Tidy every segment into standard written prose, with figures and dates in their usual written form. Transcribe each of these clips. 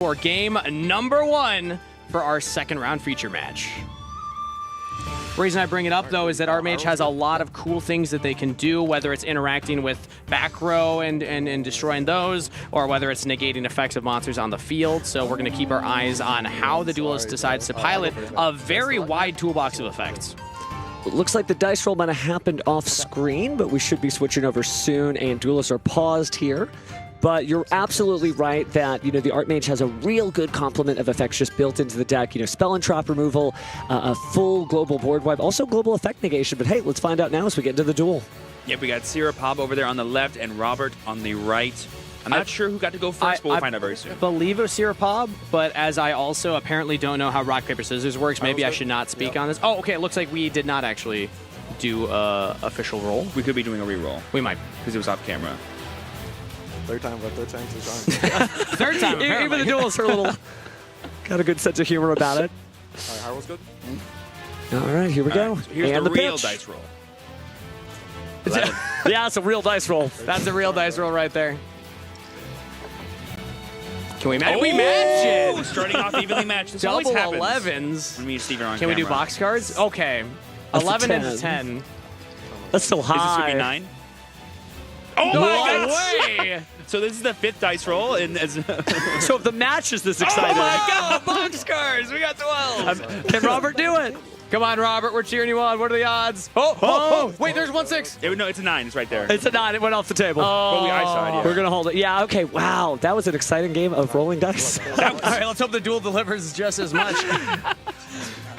For game number 1 for our second round feature match. The reason I bring it up, though, is that ARTMAGE has a lot of cool things that they can do, whether it's interacting with back row and destroying those, or whether it's negating effects of monsters on the field. So we're going to keep our eyes on how the Duelist decides to pilot a very wide toolbox of effects. It looks like the dice roll might have happened off screen, but we should be switching over soon, and Duelists are paused here. But you're absolutely right that, the ARTMAGE has a real good complement of effects just built into the deck. Spell and trap removal, a full global board wipe, also global effect negation. But hey, let's find out now as we get into the duel. Yep, we got Sirapov over there on the left and Robert on the right. I'm not sure who got to go first, but we'll find out very soon. I believe it was Sirapov, but as I also apparently don't know how rock, paper, scissors works, maybe I should not speak on this. Oh, okay, it looks like we did not actually do official roll. We could be doing a re-roll. We might. Because it was off camera. Third time. Third time, apparently. Even the duels are a little... got a good sense of humor about it. All right, Harwell's good. All right, here we go. Right, so here's and the real pitch. dice roll. Yeah, it's a real dice roll. That's a real dice roll right there. Can we match? Oh, we match it! Starting off evenly matched. This always Double happens 11s. when me and Steve are on Can we do camera. box cards? Okay. That's 11 a into 10. That's still Is this high. going to be 9? Oh No my way! So this is the 5th dice roll, and as So if the match is this Oh exciting, my god, box cards! We got 12! can Robert do it? Come on, Robert, we're cheering you on. What are the odds? Oh, wait, there's 1-6. no, it's a 9. It's right there. It's a 9. It went off the table. But we eyesight, yeah. We're going to hold it. Yeah, okay. Wow. That was an exciting game of rolling dice. All right, let's hope the duel delivers just as much.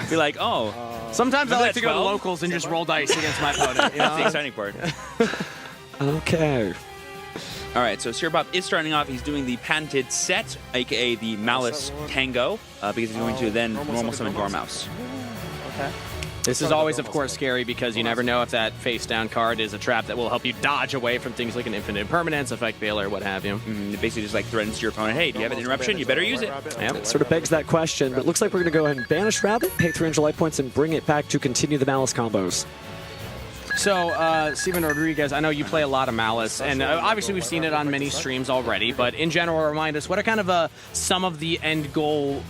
Be like, oh, Sometimes I Remember like that to go to 12? locals and just roll dice against my opponent. You that's the know? exciting part. Okay. All right, so Sirapov is starting off. He's doing the patented set, aka the Malice Tango, because he's going to then normal summon Dormouse. Okay. This is always, of course, scary because you never know if that face-down card is a trap that will help you dodge away from things like an infinite impermanence, effect failure, what have you. It basically just like threatens to your opponent, hey, do you have an interruption? You better use it. Yep. Sort of begs that question, but it looks like we're going to go ahead and banish Rabbit, pay 300 life points, and bring it back to continue the Malice combos. So, Steven Rodriguez, I know you play a lot of Malice, and obviously we've seen it on many streams already, but in general, remind us, what are kind of some of the end goal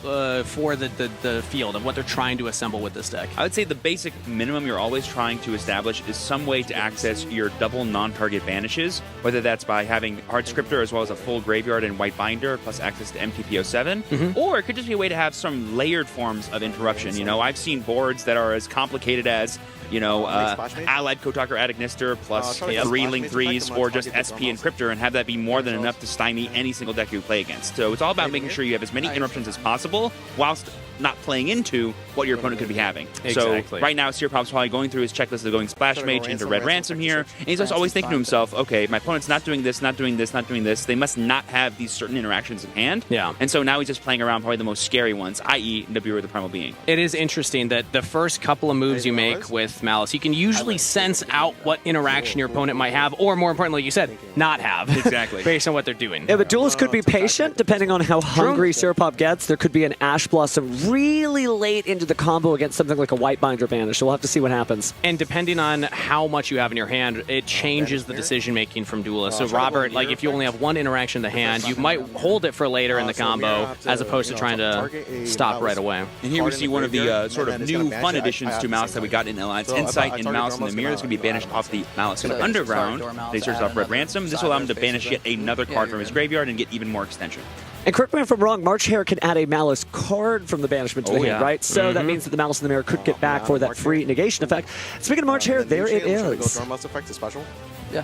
for the field of what they're trying to assemble with this deck? I would say the basic minimum you're always trying to establish is some way to access your double non-target banishes, whether that's by having Hard Scripter as well as a full graveyard and White Binder, plus access to MTPO7, or it could just be a way to have some layered forms of interruption. I've seen boards that are as complicated as Allied Kotak or Aniteckzetto plus 3 Link 3s or just SP Encryptor and have that be more than enough to stymie any single deck you play against. So it's all about making sure you have as many interruptions as possible whilst not playing into what your opponent could be having. Exactly. So right now, Sirapov's probably going through his checklist of going Splash Mage into Red Ransom here, and he's just always thinking to himself, okay, my opponent's not doing this, not doing this, not doing this. They must not have these certain interactions in hand. Yeah. And so now he's just playing around probably the most scary ones, i.e. Nibiru the Primal Being. It is interesting that the first couple of moves you make with Malice, you can usually sense out what interaction your opponent might have, or more importantly, like you said, not have. Exactly. Based on what they're doing. Yeah, but Duelist could be patient, depending on how hungry Sirapov gets. There could be an Ash Blossom really late into the combo against something like a White Binder Banish, so we'll have to see what happens. And depending on how much you have in your hand, it changes the decision-making from Duelist. So Robert, like if you only have one interaction in the hand, you might hold it for later in the combo, as opposed to trying to stop right away. And here we see one of the sort of new fun additions to Malice that we got in Alliance Insight and Malice in the Mirror. That's going to be banished off the Malice Underground. They search off Red Ransom. This will allow him to banish yet another card from his graveyard and get even more extension. And correct me if I'm wrong, March Hare can add a Malice card from the banishment to the hand, right? So that means that the Malice in the Mirror could get back for that free negation effect. Speaking of March Hare, there it is.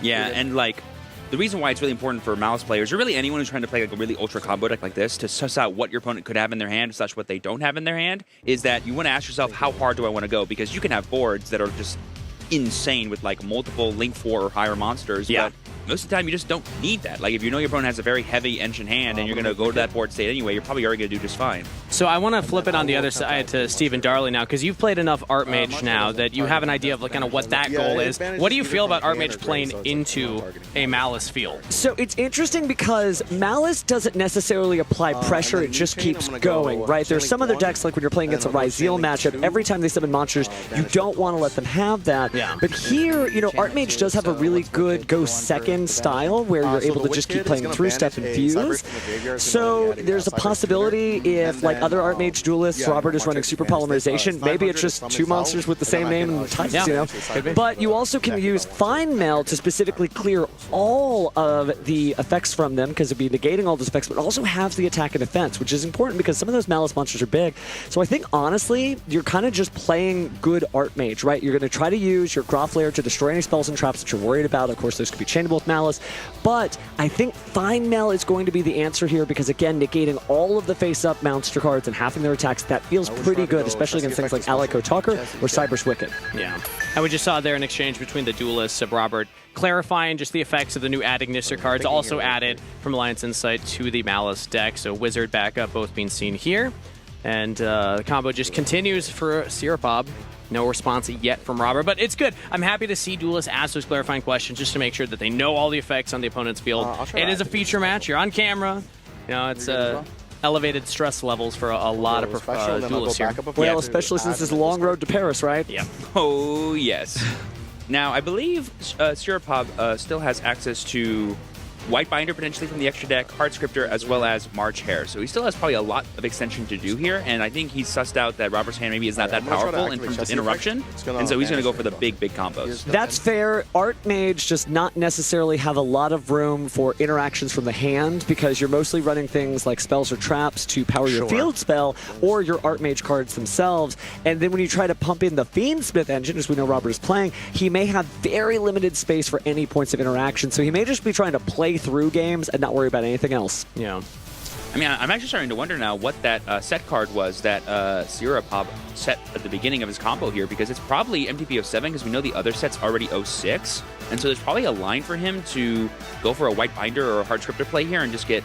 Yeah, and like, the reason why it's really important for Malice players, or really anyone who's trying to play like a really ultra combo deck like this, to suss out what your opponent could have in their hand, such what they don't have in their hand, is that you want to ask yourself, how hard do I want to go? Because you can have boards that are just insane with like multiple Link 4 or higher monsters, but most of the time you just don't need that. Like if you know your opponent has a very heavy engine hand and you're going to go to that board state anyway, you're probably already going to do just fine. So I want to flip it on the other side to Stephen Darley now, because you've played enough ARTMAGE now that you have an idea of like, kind of what that goal is. What do you feel about ARTMAGE playing into a Malice field? So it's interesting because Malice doesn't necessarily apply pressure, it just keeps going, right? There's some other decks, like when you're playing against a Ryzeal matchup, every time they summon monsters, you don't want to let them have that. But here, ARTMAGE does have a really good go second line style where you're able to just keep playing through step and fuse. So there's a possibility if, like other ARTMAGE duelists, Robert is running super polymerization. Maybe it's just two monsters with the same name and types, you know. But you also can use Fine Meld to specifically clear all of the effects from them, because it'd be negating all those effects, but also have the attack and defense, which is important because some of those Malice monsters are big. So I think, honestly, you're kind of just playing good ARTMAGE, right? You're going to try to use your Groff Lair to destroy any spells and traps that you're worried about. Of course, those could be chainable with Malice. But I think Fine Meld is going to be the answer here because, again, negating all of the face-up monster cards and halving their attacks, that feels pretty good, especially against things like Alico Talker or Cyber's Wicked. Yeah. And we just saw there an exchange between the duelists of Robert clarifying just the effects of the new Ad Ignister cards, also added from Alliance Insight to the Malice deck. So Wizard backup both being seen here. And the combo just continues for Sirapov. No response yet from Robert, but it's good. I'm happy to see duelists ask those clarifying questions just to make sure that they know all the effects on the opponent's field. It is a feature match. You're on camera. You know, it's elevated stress levels for a lot of duelists here. Well, especially since it's a long road to Paris, right? Yeah. Oh, yes. Now, I believe Sirapov still has access to White Binder potentially from the extra deck, Hard Scripter, as well as March Hare. So he still has probably a lot of extension to do here, and I think he's sussed out that Robert's hand maybe is not that powerful in terms of interruption, and so he's going to go for the big combos. That's fair. ARTMAGE does not necessarily have a lot of room for interactions from the hand because you're mostly running things like spells or traps to power your field spell or your ARTMAGE cards themselves, and then when you try to pump in the FIENDSMITH engine, as we know Robert is playing, he may have very limited space for any points of interaction, so he may just be trying to play through games and not worry about anything else. Yeah. I mean, I'm actually starting to wonder now what that set card was that Sirapov set at the beginning of his combo here, because it's probably MTP 07, because we know the other set's already 06, and so there's probably a line for him to go for a White Binder or a Hard Scripter play here and just get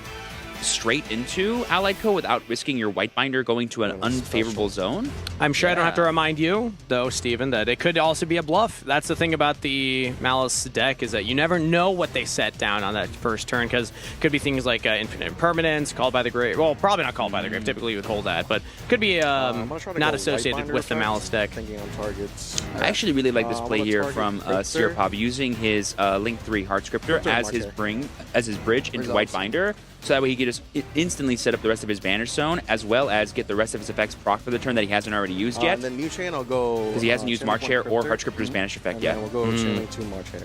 straight into Allied Co without risking your White Binder going to an unfavorable zone. I'm sure I don't have to remind you, though, Steven, that it could also be a bluff. That's the thing about the Malice deck, is that you never know what they set down on that first turn, because it could be things like Infinite Impermanence, Called by the Grave. Well, probably not Called by the Grave. Typically, you would hold that, but could be not associated with the Malice deck. I actually really like this play here from Sirapov, using his Link 3 Hard Scripter as his bridge into White Binder. So that way he can just instantly set up the rest of his Banish Zone, as well as get the rest of his effects proc for the turn that he hasn't already used yet. And then new chain, I'll go... Because he hasn't used March Hare or Hard Scripter's Banish effect yet. We'll go chain to March Hare.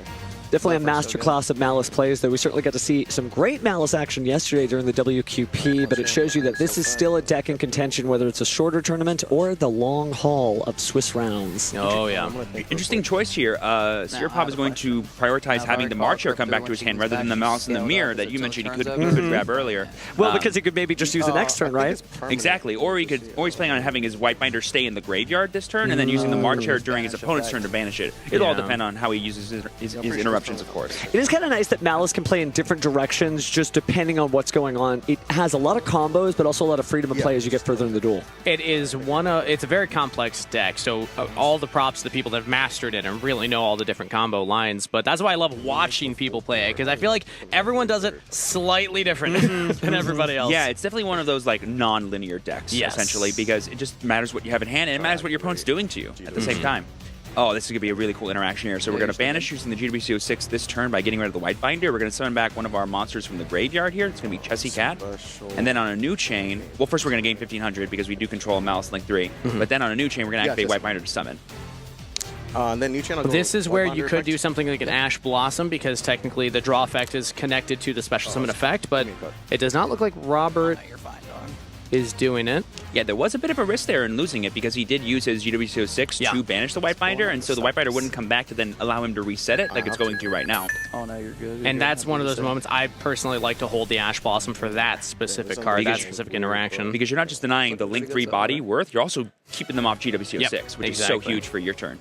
Definitely a masterclass of Malice plays, though. We certainly got to see some great Malice action yesterday during the WQP, but it shows you that this is still a deck in contention, whether it's a shorter tournament or the long haul of Swiss rounds. Oh, yeah. Interesting choice here. Sirapov is going to prioritize having the March Hare come back to his hand rather than the Malice in the Mirror that you mentioned he could grab earlier. Well, because he could maybe just use the next turn, right? Exactly. Or he's planning on having his White Binder stay in the graveyard this turn, and then using the March Hare during his opponent's turn to banish it. It'll all depend on how he uses his interruptions, of course. It is kind of nice that Malice can play in different directions just depending on what's going on. It has a lot of combos, but also a lot of freedom of play as you get further in the duel. It is it's a very complex deck, so all the props to the people that have mastered it and really know all the different combo lines, but that's why I love watching people play it, because I feel like everyone does it slightly different than everybody else. Yeah, it's definitely one of those like non-linear decks, essentially, because it just matters what you have in hand, and it matters what your opponent's doing to you at the same time. Oh, this is going to be a really cool interaction here. So we're going to banish using the GWC 06 this turn by getting rid of the White Binder. We're going to summon back one of our monsters from the graveyard here. It's going to be Chessy Cat. And then on a new chain, well, first we're going to gain 1,500 because we do control Malice Link 3. But then on a new chain, we're going to activate White Binder to summon. And then new channel. This is where you could do something like an Ash Blossom, because technically the draw effect is connected to the special summon effect, but it does not look like Robert is doing it. Yeah, there was a bit of a risk there in losing it because he did use his GWC 06 to banish the White Binder, and so the White Binder wouldn't come back to then allow him to reset it like it's going to right now. Oh, no, you're good. And that's one of those moments I personally like to hold the Ash Blossom for that specific card, that specific interaction. Because you're not just denying the Link 3 body worth, you're also keeping them off GWC 06, which is so huge for your turn.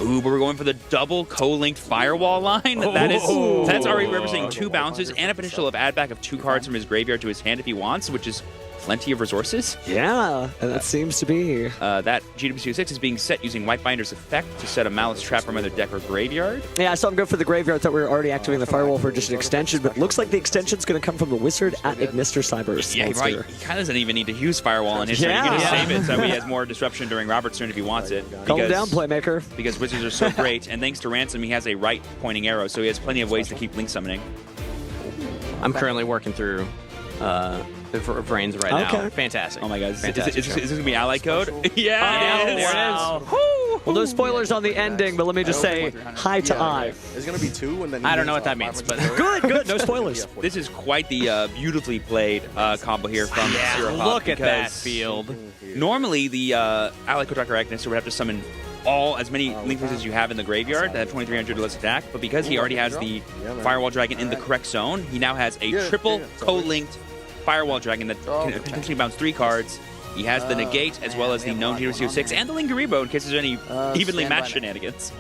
Ooh, but we're going for the double co-linked Firewall line. That's already representing 2 bounces and a potential of add back of 2 cards from his graveyard to his hand if he wants, which is plenty of resources. Yeah, and that seems to be. That GWC6 is being set using White Binder's effect to set a Malice trap from either deck or graveyard. Yeah, I saw him go for the graveyard. Thought we were already activating the Firewall for just an extension, but looks like the extension's going to come from the Wizard at Ignister Cyber's Yeah, monster. right. He kind of doesn't even need to use Firewall on his turn. He's going to save it so he has more disruption during Robert's turn if he wants it. Calm down, Playmaker. Because Wizards are so great, and thanks to Ransom, he has a right pointing arrow, so he has plenty of ways to keep Link summoning. I'm currently working through the Vrains right now. Fantastic. Oh my god, is this Fantastic going to be ally code? Yeah, there it is. Well, no spoilers on the ending, but let me just say hi to I. It's going to be 2, and then I don't know what that means, but Good, no spoilers. This is quite the beautifully played combo here from Zero Pop. look at that because field. Normally, the ally code Dr. Agnes would have to summon as many Link pieces as you have in the graveyard that have 2300 less attack, but because he already has the Firewall Dragon in the correct zone, he now has a triple co-linked Firewall Dragon that can potentially bounce 3 cards. He has the Negate as well as the known GWC6 and the Lingaribo in case there's any evenly matched shenanigans.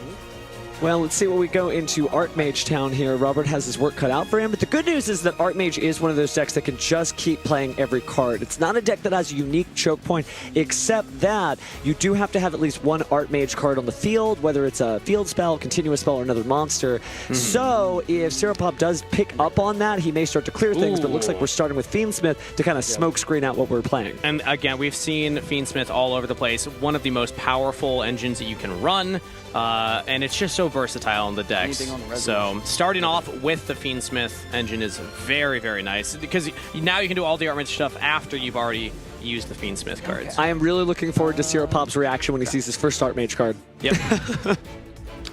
Well, let's see what we go into ARTMAGE town here. Robert has his work cut out for him, but the good news is that ARTMAGE is one of those decks that can just keep playing every card. It's not a deck that has a unique choke point, except that you do have to have at least one ARTMAGE card on the field, whether it's a field spell, continuous spell, or another monster. So if Seropop does pick up on that, he may start to clear things, but it looks like we're starting with FIENDSMITH to kind of smoke screen out what we're playing. And again, we've seen FIENDSMITH all over the place. One of the most powerful engines that you can run. And it's just so versatile in the decks. So starting off with the FIENDSMITH engine is very, very nice because now you can do all the ARTMAGE stuff after you've already used the FIENDSMITH cards. I am really looking forward to Seropop's reaction when he sees his first ARTMAGE card. Yep.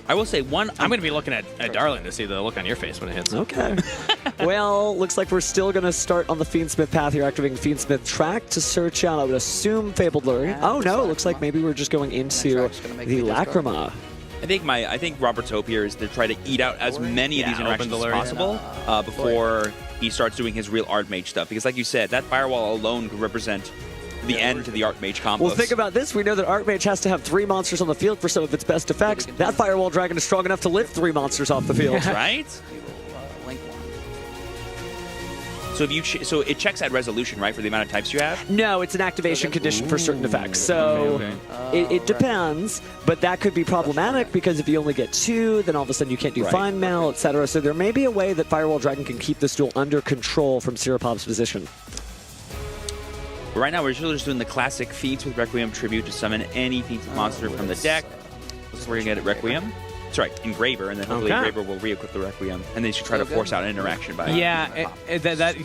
I will say one... I'm going to be looking at Darling to see the look on your face when it hits. Okay. Well, looks like we're still going to start on the FIENDSMITH path here, activating FIENDSMITH track to search out, I would assume, Fabled Lure. Oh, no, it looks like maybe we're just going into the Lacrima. I think Robert's hope here is to try to eat out as many of these interactions as possible before he starts doing his real ARTMAGE stuff. Because like you said, that Firewall alone could represent the end to the ARTMAGE combos. Well, think about this. We know that ARTMAGE has to have 3 monsters on the field for some of its best effects. That Firewall Dragon is strong enough to lift 3 monsters off the field. Right? So so it checks that resolution, right, for the amount of types you have? No, it's an activation condition for certain effects. So it depends, but that could be problematic because if you only get 2, then all of a sudden you can't do Find Mail, etc. So there may be a way that Firewall Dragon can keep this duel under control from Seropop's position. Right now, we're still just doing the classic feats with Requiem Tribute to summon any feats monster from the deck. This is where you get it Requiem. That's right, Engraver, and then hopefully Engraver will re-equip the Requiem, and then you should try to force out an interaction by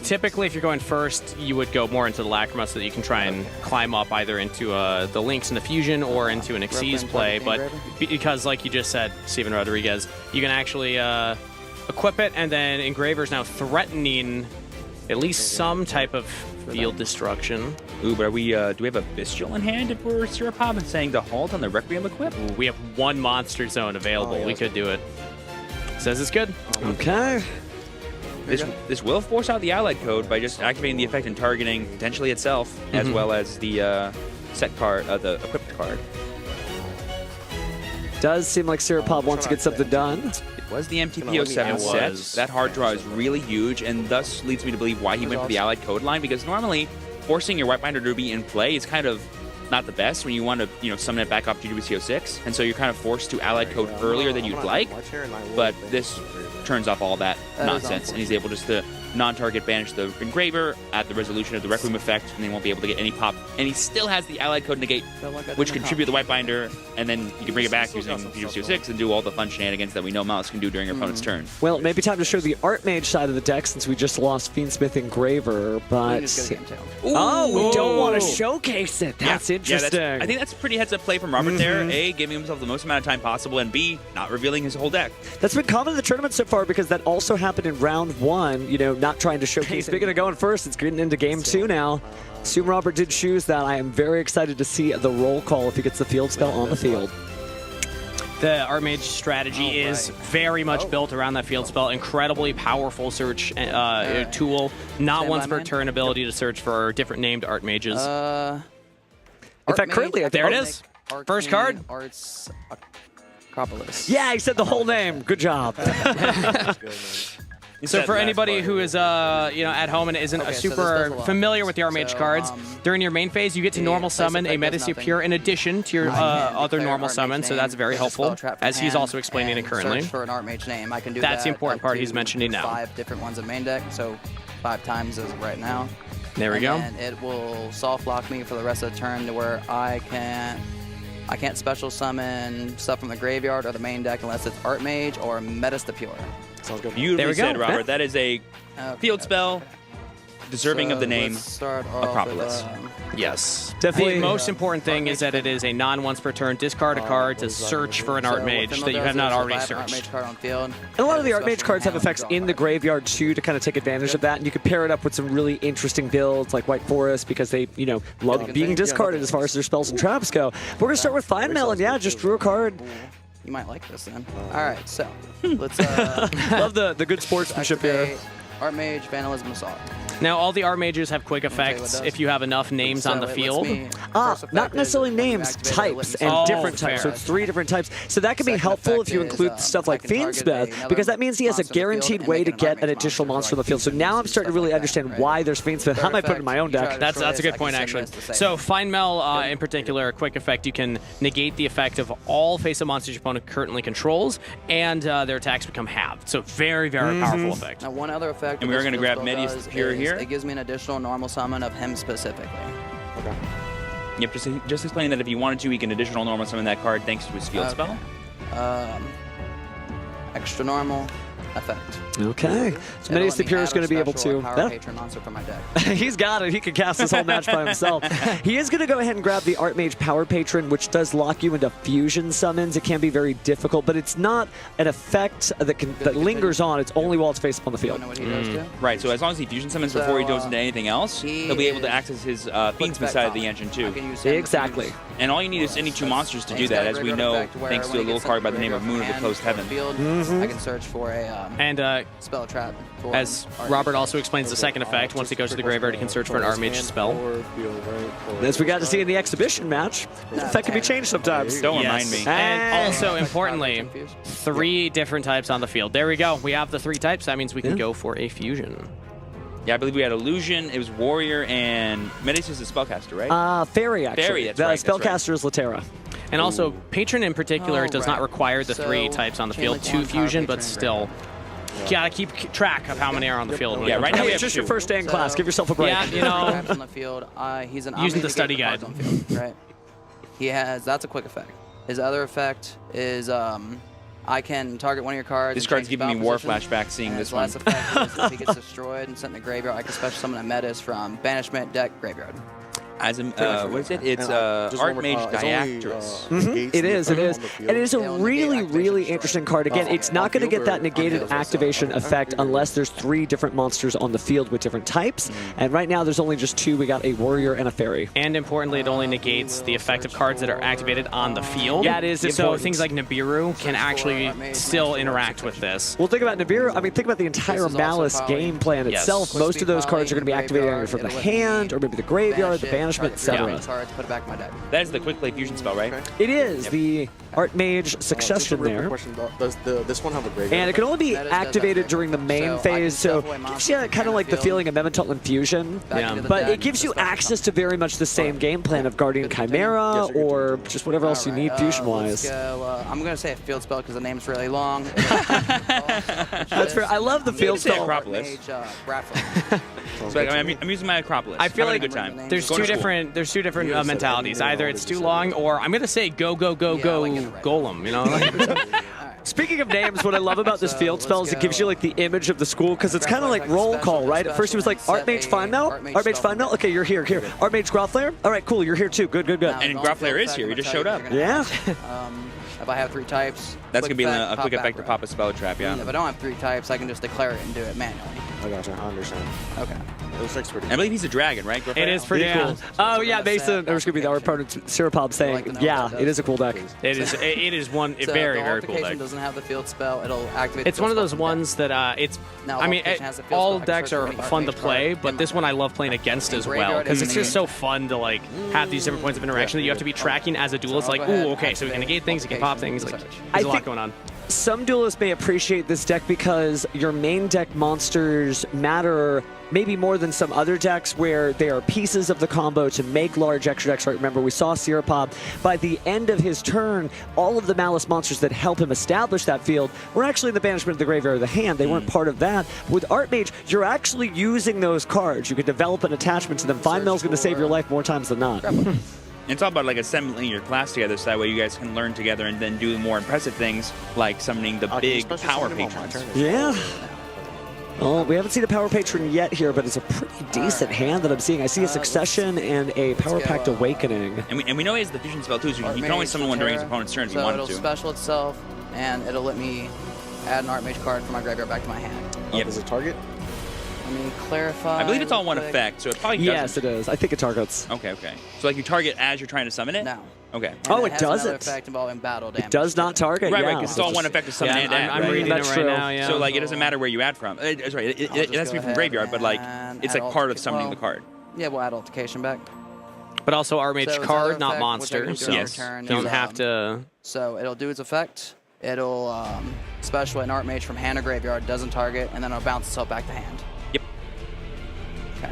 typically, if you're going first, you would go more into the Lacrima so that you can try and climb up either into the Lynx and the Fusion or into an Xyz play. But because, like you just said, Steven Rodriguez, you can actually equip it, and then Engraver's now threatening at least some type of field destruction. Ooh, but do we have a Bestial in hand if we're Seropop and saying to halt on the Requiem equip? Ooh, we have 1 monster zone available. We could do it. Says it's good. Okay. This will force out the allied code by just activating the effect and targeting potentially itself, as well as the set card, the equipped card. Does seem like Seropop wants to get something done. It was the MTPO7 set. That hard draw is really huge, and thus leads me to believe why he went for the allied code line, because normally forcing your White Binder to be in play is kind of not the best when you want to, summon it back off GWC06, and so you're kind of forced to allied code earlier than you'd like, but this turns off all that nonsense, and he's able just to non-target banish the Engraver at the resolution of the Requiem effect, and they won't be able to get any pop. And he still has the allied code negate, which can tribute the White Binder, and then you can bring it back using GWC06 and do all the fun shenanigans that we know Malice can do during your opponent's turn. Well, it may be time to show the ARTMAGE side of the deck since we just lost FIENDSMITH Engraver, but... we don't want to showcase it. That's interesting. I think that's a pretty heads-up play from Robert there. A, giving himself the most amount of time possible, and B, not revealing his whole deck. That's been common in the tournament so far because that also happened in round 1, not trying to showcase. Speaking of going first, it's getting into game 2 now. Assume Robert did choose that. I am very excited to see the roll call if he gets the field spell on the field. The ARTMAGE strategy is very much built around that field spell. Incredibly powerful search tool. Not once per turn ability to search for different named ARTMAGEs. In fact, currently, there it is. First card. Arts Acropolis. Yeah, he said the whole name. Good job. So for anybody who is at home and isn't super familiar with the ARTMAGE cards, during your main phase, you get to normal summon a Medicine Pure in addition to your other normal summon, so that's very helpful, as he's also explaining it currently. For an ARTMAGE name, I can do that's the important part he's mentioning now. 5 different ones in main deck, so 5 times as of right now. There we go. And it will soft lock me for the rest of the turn to where I can't special summon stuff from the graveyard or the main deck unless it's ARTMAGE or Medicine Pure. Sounds good. Beautifully said, Robert. That is a field spell deserving of the name Acropolis. Yes. Definitely. The most important thing is that it is a non-once per turn. Discard a card to search for an ARTMAGE that you have not already searched. And a lot of the ARTMAGE cards have effects in the graveyard too to kind of take advantage of that, and you could pair it up with some really interesting builds like White Forest because they, love being discarded as far as their spells and traps go. But we're gonna start with Fine Mail, and yeah, just drew a card. You might like this then. All right, so let's. Love the good sportsmanship here. ARTMAGE, Vandalism, Assault. Now, all the ARTMAGEs have quick effects if you have enough names on the field. Not necessarily names, types, and different types. So it's 3 different types. So that can be helpful if you include stuff like FIENDSMITH, because that means he has a guaranteed way to get an additional monster on the field. So now I'm starting to really understand why there's FIENDSMITH. I might put it in my own deck. That's a good point, actually. So Find Mel, in particular, a quick effect, you can negate the effect of all face-up monsters your opponent currently controls, and their attacks become halved. So very, very powerful effect. Now, one other effect. And we're going to grab Medicine Pure here. It gives me an additional normal summon of him specifically. Okay. Yep, just explaining that if you wanted to, he can additional normal summon that card thanks to his field spell. Extra normal effect. Okay. So Medicine Pure is going to be able to. Patron monster from my deck. He's got it. He can cast this whole match by himself. He is going to go ahead and grab the ARTMAGE Power Patron, which does lock you into fusion summons. It can be very difficult, but it's not an effect that lingers on. It's only while it's face up on the field. Know what he does too? Right, so as long as he fusion summons before he goes into anything else, he'll be able to access his FIENDSMITH side of the engine too. Exactly. And all you need is any 2 monsters to do that, as we know, thanks to a little card by the name of Moon of the Closed Heaven. I can search for a spell trap. As Robert also explains the second effect, once he goes to the graveyard, he can search for an ARTMAGE spell. As we got to see in the exhibition match, the effect can be changed sometimes. Don't remind me. And also, importantly, 3 different types on the field. There we go. We have the 3 types. That means we can go for a fusion. Yeah, I believe we had Illusion, it was Warrior, and Medicine is a Spellcaster, right? Fairy, actually. Fairy, that's the right. Spellcaster is Latera. And also, Patron in particular does not require the 3 types on the field to fusion, but still, you gotta keep track of how many are on the field. Yeah, right now we have just 2. your first day in class. Give yourself a break. Yeah, on the field. He's an using the study guide. Right. That's a quick effect. His other effect is I can target one of your cards. This card's giving me war flashbacks seeing this one. Last effect is if he gets destroyed and sent in the graveyard, I can special summon a Metis from Banishment deck graveyard. As what is it? It's ARTMAGE Diactress. It is. And it is a really, really interesting card. Again, it's not going to get that negated activation effect unless there's 3 different monsters on the field with different types. And right now, there's only just 2. We got a Warrior and a Fairy. And importantly, it only negates the effect of cards that are activated on the field. Yeah, it is So important. things like Nibiru can actually still interact with this. Well, think about Nibiru. I mean, think about the entire Malice game plan itself. Most of those cards are going to be activated either from the hand or maybe the graveyard, the banishment, etc. Put it back in my deck. That is the quick play fusion spell, right? It is the ARTMAGE succession there. Does this one have a graveyard? And it can only be activated during the main phase, so it gives you kind of like the feeling of Memental Infusion. But it gives you access to very much the same game plan of Guardian Chimera or just whatever else you need fusion-wise. I'm going to say a field spell because the name's really long. That's fair. I love the field spell. Acropolis. So, I'm using my Acropolis. I feel Having like a good time. there's two different mentalities. Either it's too long, or I'm gonna say go golem. You know. Speaking of names, what I love about this field spell is it gives you like the image of the school because it's kind of like roll call, right? At first it was like ARTMAGE Fine Mail, ARTMAGE Fine Mail. Okay, you're here. ARTMAGE Growlithe. All right, cool. You're here too. Good. And Growlithe is here. He just showed up. Yeah. If I have 3 types, That's gonna be a quick effect to pop a spell trap. Yeah. If I don't have 3 types, I can just declare it and do it manually. I gotcha. I understand. Okay. It looks like pretty. I believe he's a dragon, right? It is pretty cool. Oh yeah, Mason. There's gonna be our opponent Sirapop saying, yeah, it is a cool deck. It is one very cool deck. Doesn't have the field spell. It'll activate. It's one of those ones that it's. I mean, all decks are fun to play, but this one I love playing against as well because it's just so fun to like have these different points of interaction that you have to be tracking as a duelist. Like, ooh, okay, so we can negate things, we can pop things. Like, there's a lot going on. some duelists may appreciate this deck because your main deck monsters matter maybe more than some other decks where they are pieces of the combo to make large extra decks. Right? Remember, we saw Sirapop. By the end of his turn, all of the Malice monsters that help him establish that field were actually in the banishment of the graveyard of the hand. They weren't part of that. With ARTMAGE, you're actually using those cards. You can develop an attachment to them. Find Mail's going to save your life more times than not. It's all about like assembling your class together so that way you guys can learn together and then do more impressive things like summoning the big power patrons. Yeah. Well, we haven't seen a Power Patron yet here, but it's a pretty decent hand that I'm seeing. I see a Succession and a Power Pact Awakening. And we know he has the fusion spell too, so he can always summon one during his opponent's turn if he wanted to. So it'll special itself, and it'll let me add an ARTMAGE card from my graveyard back to my hand. Yep. Does it target? Let me clarify. I believe it's all one quick. effect, so it probably doesn't. Yes, it is. I think it targets. Okay, okay. So like you target as you're trying to summon it? No. Okay. And Oh, it has another doesn't. effect involving battle damage. It does not target. Right, yeah. right, because it's all one effect to summon and add, I'm right? reading That's it right true. now, yeah. So like it doesn't matter where you add from. That's right. It has to be from graveyard, but like it's like part of summoning the card. Yeah, we'll add altercation back. But also ARTMAGE So its card, other not effect, monster, which I so can do Yes. on turn, don't is, have to... So it'll do its effect. It'll special an ARTMAGE from hand or graveyard, doesn't target, and then it'll bounce itself back to hand. Yep. Okay.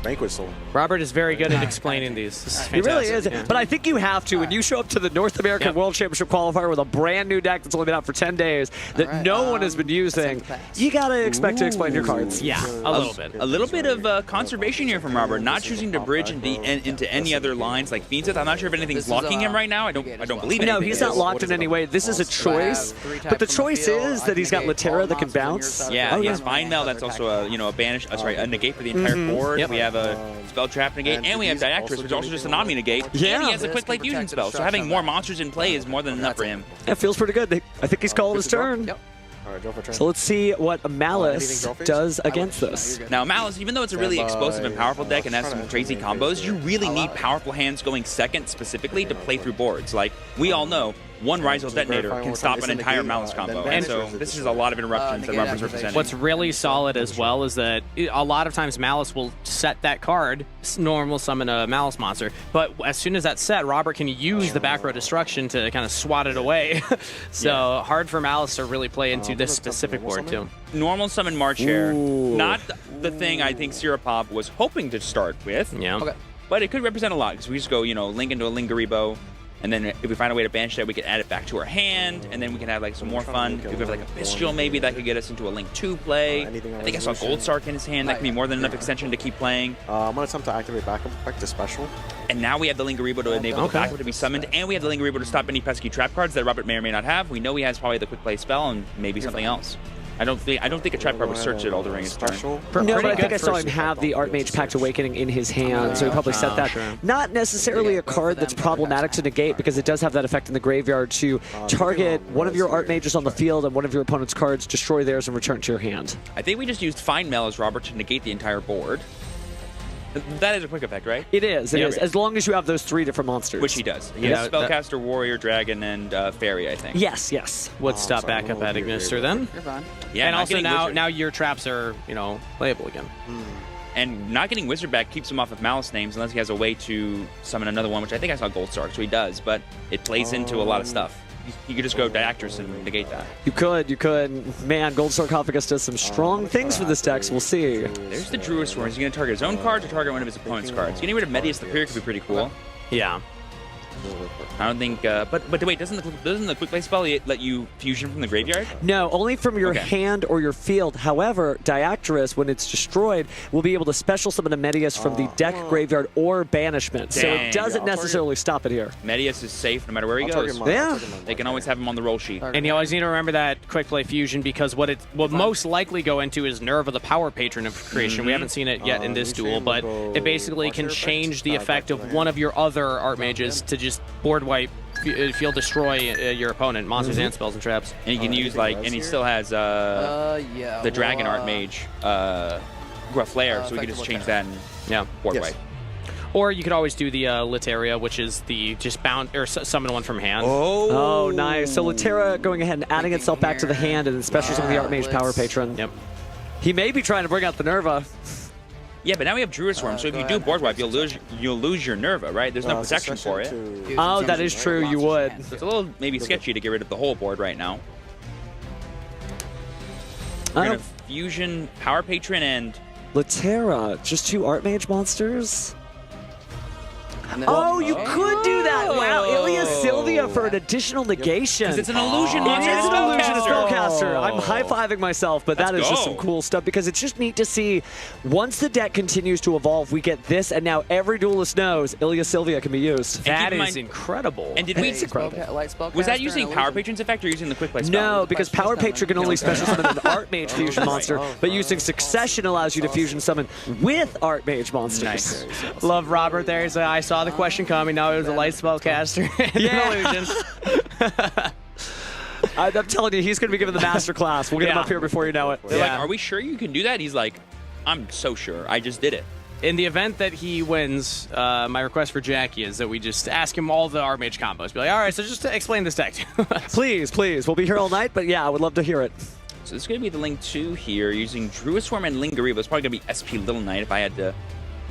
Banquet Soul. Robert is very good at explaining these. This is He really is. fantastic, yeah. But I think you have to. When you show up to the North American Yep. World Championship qualifier with a brand new deck that's only been out for 10 days that Alright, no one has been using, pass. you got to expect to explain your cards. Yeah, a little bit. A little bit of conservation here from Robert, not choosing to bridge into any other lines like FIENDSMITH. I'm not sure if anything's This is, locking him right now. I don't believe it. No, he's not locked in any way. This is a choice. But the choice is that he's got Latera that can bounce. Yeah, Oh, he has yeah. Find Mail. That's also a banish. Sorry, a negate for the entire board. Yep. We have a spell trap negate, and we have Diactress, which is also just a non negate. Yeah. And he has a quick play fusion spell. So having more monsters in play is more than enough for him. That feels pretty good. I think he's called his turn. Yep. All right, draw for turn. So let's see what Malice anything draw phase? does against No, this. you're good. Now, Malice, even though it's a really explosive and powerful deck and has some crazy combos, you really need powerful hands going second specifically to play through boards. Like, we all know, one Rizal Detonator can stop an entire Malice combo. And so this is a lot of interruptions that Robert's representing. What's really solid as well is that a lot of times Malice will set that card, normal summon a Malice monster, but as soon as that's set, Robert can use the back row destruction to kind of swat it away. So hard for Malice to really play into this specific board too. Normal summon March Hare, Ooh. not the thing I think Sirapop was hoping to start with, Yeah. Okay. but it could represent a lot because we just go, link into a Lingaribo, and then if we find a way to banish that, we can add it back to our hand, and then we can have like some more fun. If we have like a Bestial, maybe that could get us into a Link 2 play. I think I saw Gold Sark in his hand. That could be more than enough extension to keep playing. I'm going to attempt to activate backup effect to special. And now we have the Lingaribo to enable the backup to be summoned, and we have the Lingaribo to stop any pesky trap cards that Robert may or may not have. We know he has probably the quick play spell and maybe something else. I don't think a trap card would search it all during his turn. Special. No, but I Pretty think I good saw first him have the ARTMAGE Pact Awakening in his hand, so he probably set that. sure. Not necessarily a card that's problematic to negate because it does have that effect in the graveyard to target one of your ARTMAGEs on the field and one of your opponent's cards, destroy theirs, and return to your hand. I think we just used Find Mail as Robert to negate the entire board. That is a quick effect, right? It is, Yeah. as long as you have those 3 different monsters. Which he does. He Yeah, has Spellcaster, Warrior, Dragon, and Fairy, I think. Yes, yes. Would stop back up at Ignister then. You're fine. Yeah, And not also getting Wizard. now your traps are, playable again. And not getting Wizard back keeps him off of Malice names unless he has a way to summon another one, which I think I saw Gold Sark, so he does, but it plays into a lot of stuff. You could just go Diactress and negate that. You could. Man, Gold Sarcophagus does some strong things for this deck, so we'll see. There's the Druid Swarm. Is he going to target his own cards or target one of his opponent's cards? Getting rid of Medius the Peer could be pretty cool. Yeah. I don't think, but wait, doesn't the quick play spell let you fusion from the graveyard? No, only from your Okay. hand or your field. However, Diactress, when it's destroyed, will be able to special summon a Medius from the deck, graveyard, or banishment. So Dang. it doesn't necessarily stop it here. Medius is safe no matter where he goes. Yeah. They can always have him on the roll sheet. And you always need to remember that quick play fusion because what it will most likely go into is Nerva, the power patron of creation. We haven't seen it yet in this duel, but it basically can change the effect of one of your other ARTMAGEs to just board wipe, field destroy your opponent, monsters and spells and traps. And he can use and he still has Yeah. the Dragon Artmage, Grufflair, so we can just change that and board Yes. wipe. Or you could always do the Litaria, which is the just bound or summon one from hand. Oh, nice. So Latera going ahead and adding itself back to the hand and then special summon the ARTMAGE Power Patron. Yep. He may be trying to bring out the Nerva. Yeah, but now we have Druid Swarm, so if you do board wipe, you'll lose your Nerva, right? There's no protection for it. Oh, that is true. You would. So it's a little maybe sketchy to get rid of the whole board right now. We're going to fusion Power Patron and... Latera, just 2 Artmage monsters? And then- Oh, you could do that! Wow, Ilya Sylvia for an additional negation. Because it's an illusion It monster. is It's an illusion of spellcaster. spellcaster. I'm high-fiving myself, but that is Let's just go. some cool stuff because it's just neat to see once the deck continues to evolve, we get this, and now every duelist knows Ilya Sylvia can be used. That keep in is mind- incredible. And did Hey, we... light spellcaster Was that and using Power illusion. Patron's effect or using the Quick Play spell? No, because Question Power is coming. Patron can only special summon an Artmage fusion monster, Oh, but using Succession allows you to fusion summon with Artmage monsters. Nice. Love Robert there. He's like, I saw the question coming. Now it was a light spellcaster and Yeah. an illusion. I'm telling you, he's going to be given the master class. We'll get him Yeah. up here before you know it. They're Yeah. like, are we sure you can do that? He's like, I'm so sure. I just did it. In the event that he wins, my request for Jackie is that we just ask him all the Artmage combos. Be like, all right, so just to explain this deck to us. Please, please. We'll be here all night, but yeah, I would love to hear it. So this is going to be the Link 2 here using Druid Swarm and Lingariva. It's probably going to be SP Little Knight if I had to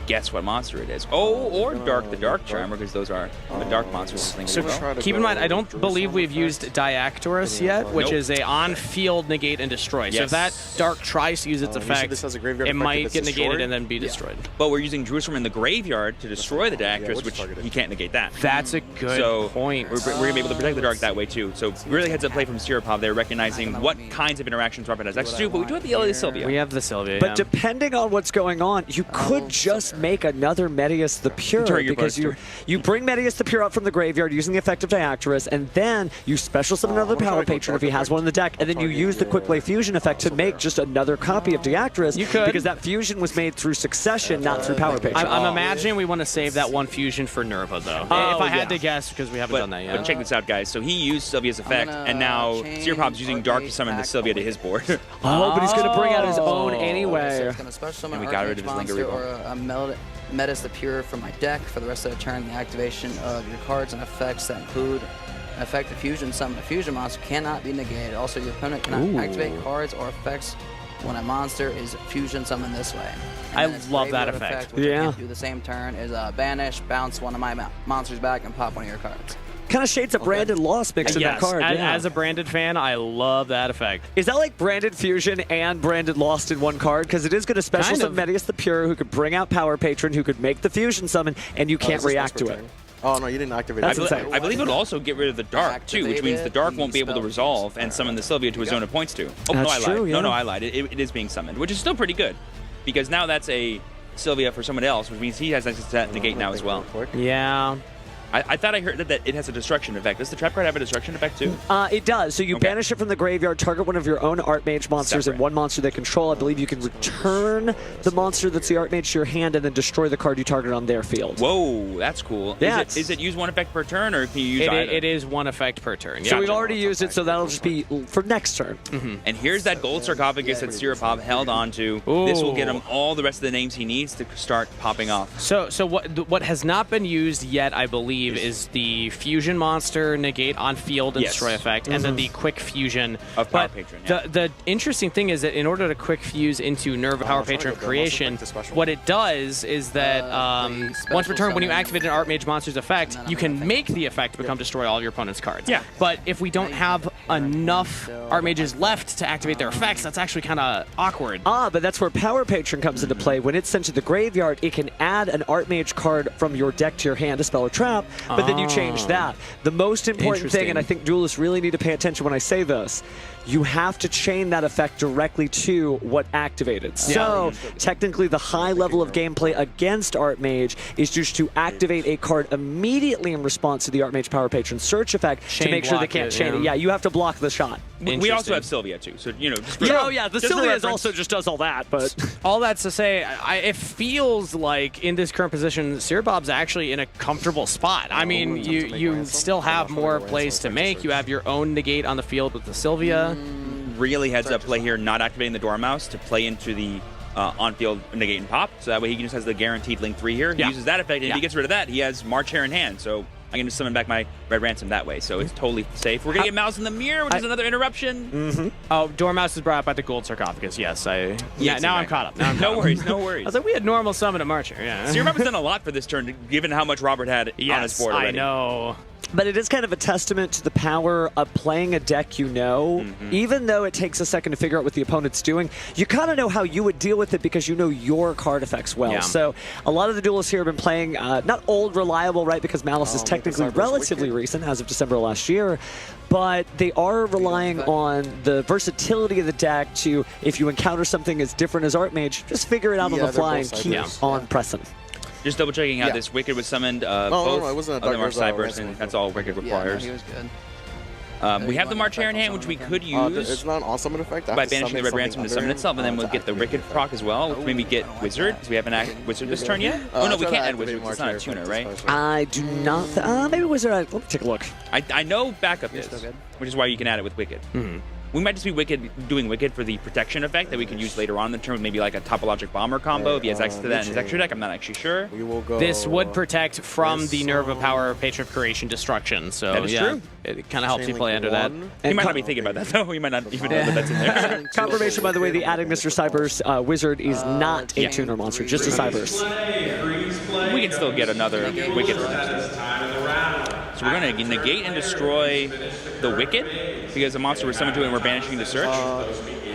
guess what monster it is. Oh, or Dark the Dark Charmer, because those are the dark monsters. So keep in mind, I don't believe we've used Diactorus yet, which Nope. is a on-field negate and destroy. So if Yes. that Dark tries to use its You said effect, this has a graveyard it effect might that's get negated destroyed? and then be destroyed. But we're using Druid Swarm in the graveyard to destroy the Diactorus, which which targeted? he can't negate that. That's a good So point. We're going to be able to protect the Dark that way too. So really heads up play from Sirapov there, recognizing what kinds of interactions Robert has access to, but we do have the Ellie Sylvia. We have the Sylvia. But yeah. depending on what's going on, you could just make another Medius the Pure Turn your because opponent's you bring Medius the Pure up from the graveyard using the effect of Diactorus, and then you special summon another I'm gonna Power try to go Patron if he Dark has one in the deck, and then you use the Quick Play Fusion effect to make just another copy of Diactorus. You could. Because that fusion was made through Succession, not through Power Patron. I'm imagining we want to save that one fusion for Nerva, though. Oh, if I had yeah. to guess, because we haven't done that yet. But check this out, guys. So he used Sylvia's effect, gonna and now change Sirapop's using Dark to Artmage summon the back Sylvia to away. his board. Oh, but he's going to bring out his own So anyway. it's going to special summon And we got rid of his monster Lingariva. or a Metis the Pure from my deck for the rest of the turn. The activation of your cards and effects that include an effect of fusion summon a fusion monster cannot be negated. Also, your opponent cannot Ooh. activate cards or effects when a monster is fusion summoned this way. And I then its love that graveyard effect. which Yeah. I can do the same turn, is banish, bounce one of my monsters back, and pop one of your cards. Kind of shades of Branded Lost mixed in that Yes, card. yeah. as a branded fan, I love that effect. Is that like Branded Fusion and Branded Lost in one card? Because it is going to special Kind summon of. Medius the Pure, who could bring out Power Patron, who could make the fusion summon, and you can't react to it. Oh, no, you didn't activate That's it. insane. I believe it'll also get rid of the Dark too, which means the Dark Activate won't be able to the resolve and summon the Sylvia to his zone of points too. Oh, no, That's I lied. true, yeah. No, I lied. It is being summoned, which is still pretty good, because now that's a Sylvia for someone else, which means he has access to that negate now as well. Yeah. I thought I heard that it has a destruction effect. Does the trap card have a destruction effect too? It does. So you Okay. banish it from the graveyard, target one of your own Artmage monsters Separate. and one monster they control. I believe you can return the monster that's the Artmage to your hand and then destroy the card you target on their field. Whoa, that's cool. Yeah, Is it use one effect per turn, or can you use either? It is one effect per turn. So Yeah. we've already used it, so that'll just be for next turn. And here's that gold sarcophagus that Sirapov held onto. This will get him Ooh. all the rest of the names he needs to start popping off. So what has not been used yet, I believe, is the fusion monster negate on field and Yes. destroy effect, and then the quick fusion Of Power But Patron, yeah. The interesting thing is that in order to quick fuse into Nerva Power I'm trying to Patron get the creation, monster back to special. what it does is that the once per turn, when you special activate an Artmage monster's effect, And then you I'm gonna can think- make the effect become destroy all your opponent's cards. Yeah. But if we don't have enough Artmages left to activate their effects, that's actually kind of awkward. But that's where Power Patron comes into play. When it's sent to the graveyard, it can add an Artmage card from your deck to your hand to spell or trap, but then you change that. The most important thing, and I think duelists really need to pay attention when I say this, you have to chain that effect directly to what activated. So technically the high level of gameplay against Artmage is just to activate a card immediately in response to the Artmage Power Patron search effect to Chain make sure they block can't it, chain it. yeah. Yeah, you have to block the shot. We also Interesting. have Sylvia too, so just Yeah, the just for Sylvia reference. also just does all that, but All that's to say, it feels like in this current position, Sirapop's actually in a comfortable spot. I mean, you still have more plays to make. You have your own negate on the field with the Sylvia. Really heads up play here, not activating the Dormouse to play into the on-field negate and pop, so that way he just has the guaranteed Link 3 here. He Yeah. uses that effect, and if Yeah. he gets rid of that, he has March Hare in hand, so I can just summon back my Red Ransom that way, so it's totally safe. We're going to get Mouse in the Mirror, which is another interruption. Oh, Dormouse is brought up by the gold sarcophagus. Yes, yeah. Now I'm caught up. Now I'm No caught up. worries, no I worries. was like, we had normal summon at Marcher. Yeah. Sirapop's done a lot for this turn, given how much Robert had on his Yes, board already. I know. But it is kind of a testament to the power of playing a deck you know. Even though it takes a second to figure out what the opponent's doing, you kind of know how you would deal with it because you know your card effects well. Yeah. So a lot of the duelists here have been playing, not old reliable, right, because Malice is technically relatively recent, as of December last year, but they are relying on the versatility of the deck to, if you encounter something as different as ARTMAGE, just figure it out on the fly and keep on pressing. Just double checking how this Wicked was summoned. No, it wasn't a of them are Dark Cyburst, and that's all Wicked requires. Yeah, no, he was good. We have the March Hare in hand, which we could use it's not an on-summon effect. by banishing the Red Ransom to summon itself, and then we'll get the Wicked proc as well. Maybe get Wizard, because we haven't acted Wizard this turn yet. Oh no, we can't add Wizard, because it's not a tuner, right? I do not. Maybe Wizard. Let me take a look. I know backup is, still good. which is why you can add it with Wicked. We might just be doing Wicked for the protection effect that we can use later on in the turn with maybe like a Topologic Bomber combo if he has access to that in his extra deck. I'm not actually sure. We will go. This would protect from the Nerva Power Patron of Creation destruction. So That is true. It kind of helps you play under that. He might not be thinking about that though. He might not even know that that's in there. Confirmation, by the way, the adding Mr. Cyber's Wizard is not a tuner monster, just a Cyber's. We can still get another Wicked for next turn. So we're going to negate and destroy the Wicked because the monster we're summoned to and we're banishing to search.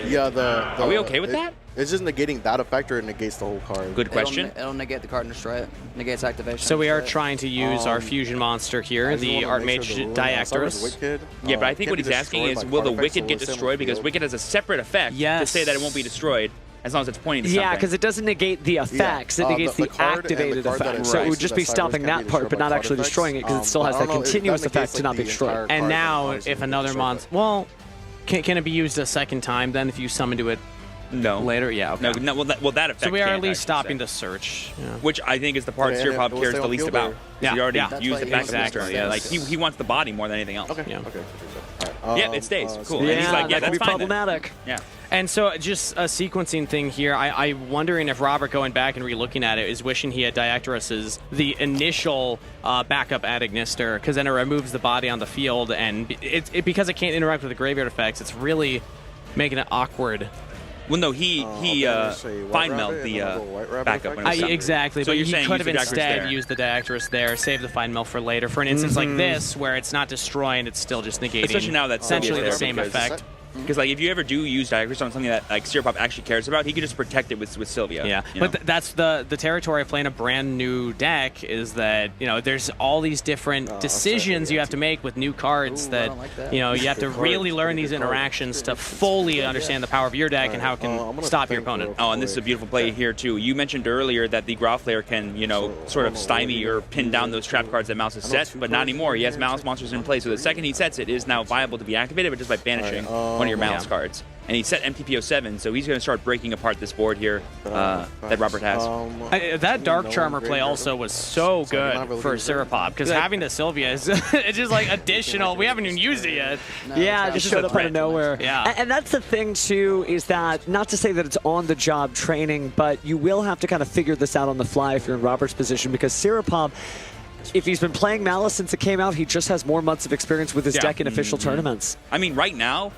Yeah, Are we okay with that? It's just negating that effect, or it negates the whole card. Good question. It'll negate the card and destroy it. Negates activation. So we are destroy it. trying to use our fusion monster here, the ARTMAGE Diactorus. Yeah, but I think what he's asking is, will the Wicked get destroyed? Because Wicked has a separate effect to say that it won't be destroyed, as long as it's pointing to something. Yeah, because it doesn't negate the effects, it negates the activated effect. So it would just be stopping that part, but not actually destroying it, because it still has that continuous effect to not be destroyed. And now, if another monster... Well, can it be used a second time then if you summon to it later? Yeah, okay. No, well, that effect So we are can't at least actually stopping say. the search. Yeah. Which I think is the part Okay, Searpop and cares we'll the least stay on about. field, He already That's used why the he back uses master. it. Yeah, like he wants the body more than anything else. Okay. Yeah. Okay. Yeah, it stays. Cool. And Yeah, he's like, yeah, that could that's be fine then. problematic. Yeah. And so just a sequencing thing here, I'm wondering if Robert, going back and re-looking at it, is wishing he had Diactorus's the initial backup ad Ignister, because then it removes the body on the field, and because it can't interact with the graveyard effects, it's really making it awkward. Well, no, he fine meld the backup. When it was summoned. Exactly, So but you're he saying could have use the Diactorus instead there. used the Diactorus there, save the fine melt for later. For an instance like this, where it's not destroying, it's still just negating. Especially now that essentially Sylvia's the same there, because- effect. Because like if you ever do use Diactorus on something that like Searpop actually cares about, he could just protect it with Sylvia. Yeah, you know? but that's the territory of playing a brand new deck, is that there's all these different decisions you have to make with new cards I that don't like that. you have to really learn these interactions to fully understand the power of your deck and how it can stop your opponent. Oh, and this is a beautiful play here too. You mentioned earlier that the Growlithe can, sort of stymie or pin down those trap cards that Malice has set, but not anymore. He has Malice monsters in play, so the second he sets it, it is now viable to be activated, but just by banishing one of your Malice cards. And he set MTPO7, so he's going to start breaking apart this board here that Robert has. That Dark Charmer play also was so good for Searpop, because having the Sylvia is it's just like additional. We haven't even used it yet. Yeah, it just showed up out of nowhere. Yeah. And that's the thing, too, is that, not to say that it's on-the-job training, but you will have to kind of figure this out on the fly if you're in Robert's position, because Searpop, if he's been playing Malice since it came out, he just has more months of experience with his deck in official tournaments. I mean, right now,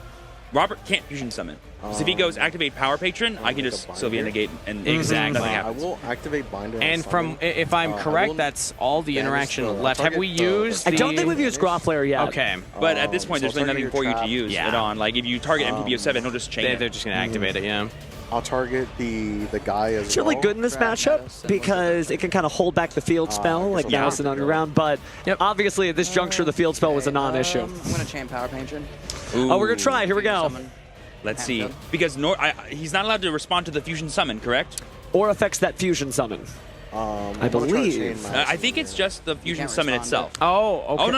Robert can't fusion summon. Because if he goes activate Power Patron, I can just Sylvia negate and Exactly. nothing I happens. will activate Binder. And from, if I'm correct, that's all the interaction left. Have we used I don't think we've used Growlithe yet. Okay. But at this point, there's really nothing for you to use Yeah. it on. Like, if you target MPPO7, he'll just chain They're it. just going to activate it, yeah. I'll target the guy as It's really good in this matchup because it can kind of hold back the field spell, like Malice and Underground, but obviously at this juncture, the field spell was a non-issue. I'm going to chain Power Patron. Oh, we're going to try. Here we go. Summon. Let's see. Because he's not allowed to respond to the fusion summon, correct? Or affects that fusion summon. I believe. I think it's just the fusion summon respond itself. Oh, okay. Oh,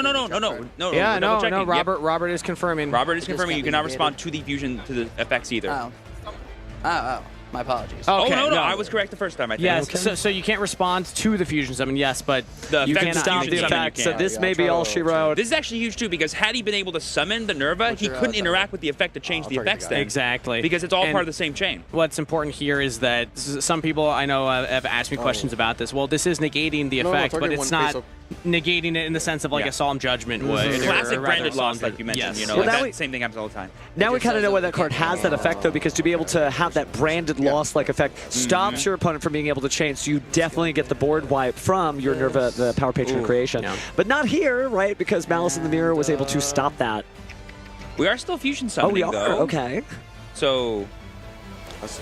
no. Yeah, double checking. no, Yep. Robert is confirming. Robert is It just confirming you can't be cannot negated. respond to the fusion, to the effects either. Oh. My apologies. Oh, Okay, no, no. I was correct the first time, I think. Yes, so you can't respond to the fusion summon, yes, but The you effect can't of Stop fusion the summon, you effect. can. So this Yeah, may I'll be try all to- she wrote. This is actually huge, too, because had he been able to summon the Nerva, he couldn't interact with the effect to change the target effects the guy. then. Exactly. Because it's all And part of the same chain. what's important here is that some people I know have asked me questions about this. Well, this is negating the effect, but it's not negating it in the sense of like Yeah. a Solemn Judgment would. or Classic rather branded a Solemn loss, like you mentioned. Yes. You know, Well, like now that we- same thing happens all the time. Now we just kind of says know why that that card we can't has that effect, though, because to be able to have that branded loss-like effect stops your opponent from being able to chain, so you definitely get the board wipe from your Nerva, the Power Patron creation. Yeah. But not here, right, because Malice in the Mirror was able to stop that. We are still fusion Oh, summoning, we are? though. Okay. So,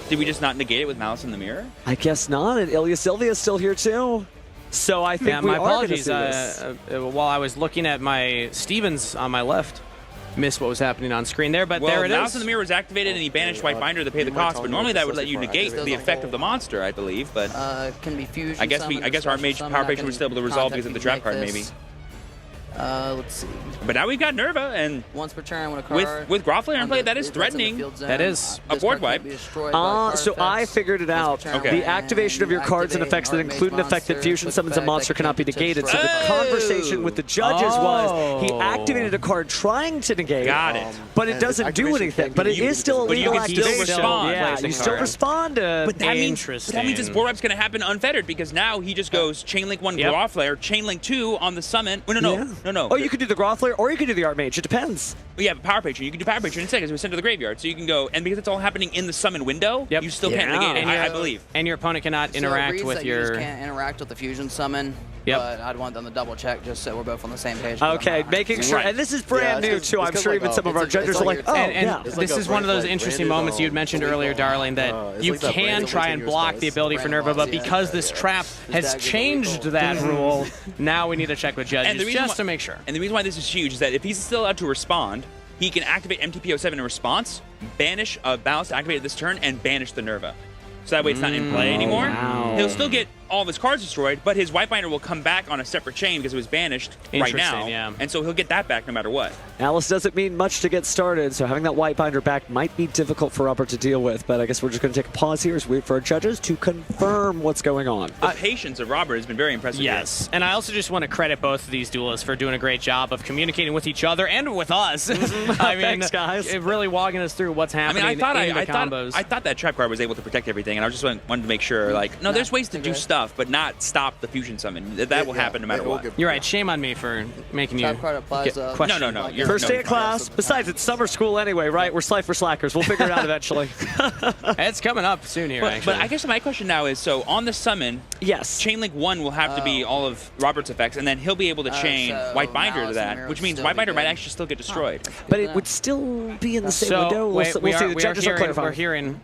did we just not negate it with Malice in the Mirror? I guess not, and Ilya Sylvia is still here, too. So I think Yeah, we my are gonna apologies. see this. While I was looking at my Stevens on my left, missed what was happening on screen there, but Well, there it Malice is. in the Mirror was activated and he banished White Binder to pay the you might cost, tell but me normally what that would this let is you for. negate Still the doesn't effect of the hold. monster, I believe, but Can be fusion. I guess summoned or ARTMAGE special summoned. Power I Patron was can still able to resolve because of the trap contact card, you maybe. like this. Let's see. But now we've got Nerva, and Once per turn, when a card with Groffler in on play, the- that is if it's in the threatening. field zone, That is this a board card can't wipe. be destroyed by card So I effects. figured it out. Once per Okay. turn, The activation of your when cards and you effects that activate include an effect that monster, fusion put summons a effect monster that cannot be can't negated. So destroy the it. conversation with the judges was he Oh. activated a card trying to negate. Got it. But it And doesn't its do activation anything. can't But be it is used still a But you legal can still activation. respond. Yeah, Placing you still card. responded. But that means Interesting. his board wipe's going to happen unfettered because now he just goes Chainlink 1 Yep. Groffler, Chainlink 2 on the summon. Oh, no. Oh, you could do the Groffler or you could do the Artmage. It depends. Yeah, but Power Patron. You can do Power Patron instead because it was sent to the graveyard. So you can go, and because it's all happening in the summon window, Yep. you still Yeah. can't negate it, And I your- believe. And your opponent cannot So it interact reads with that you your. just can't interact with the fusion summon. Yep. But I'd want them to double check just so we're both on the same page. Okay, making sure. Right. And this is brand Yeah, new, it's too. 'cause- I'm it's sure 'cause even like, some of our it's judges are like like, a- oh, and yeah. It's this like is a one of those brand- interesting branded, moments you'd mentioned illegal. earlier, darling, that It's you like that can branded try and continuous block the bias. ability for Brand Nerva, but loss, yeah. because this trap has This tag is changed illegal. that rule, now we need to check with judges And the reason just why- to make sure. And the reason why this is huge is that if he's still allowed to respond, he can activate MTPO7 in response, banish a Ballast activated this turn, and banish the Nerva. So that way it's not in play anymore. wow. He'll still get all of his cards destroyed, but his White Binder will come back on a separate chain because it was banished right now. Interesting, yeah. And so he'll get that back no matter what. Alice doesn't mean much to get started, so having that White Binder back might be difficult for Robert to deal with. But I guess we're just going to take a pause here as we wait for our judges to confirm what's going on. The patience of Robert has been very impressive. here. Yes, and I also just want to credit both of these duelists for doing a great job of communicating with each other and with us. I mean, Thanks, guys. it really walking us through what's I happening mean, I in the thought combos. I thought that trap card was able to protect everything, and I just wanted to make sure, like, no, there's ways to do stuff, but not stop the fusion summon. That will happen no matter it will what. give- You're right. Shame on me for making you Trap card applies get a questioned. No, you're- First day of no. class. Besides, it's summer school anyway, right? We're Slifer slackers. We'll figure it out eventually. It's coming up soon here, But actually. I guess my question now is, so on the summon, Yes. Chainlink 1 will have to be all of Robert's effects, and then he'll be able to chain so White Binder to Malice and that, Mirror which would means still White be Binder might good. actually still get destroyed. But it would still be in the same window. We'll, wait, we'll see. The we judges will clarify. We're hearing.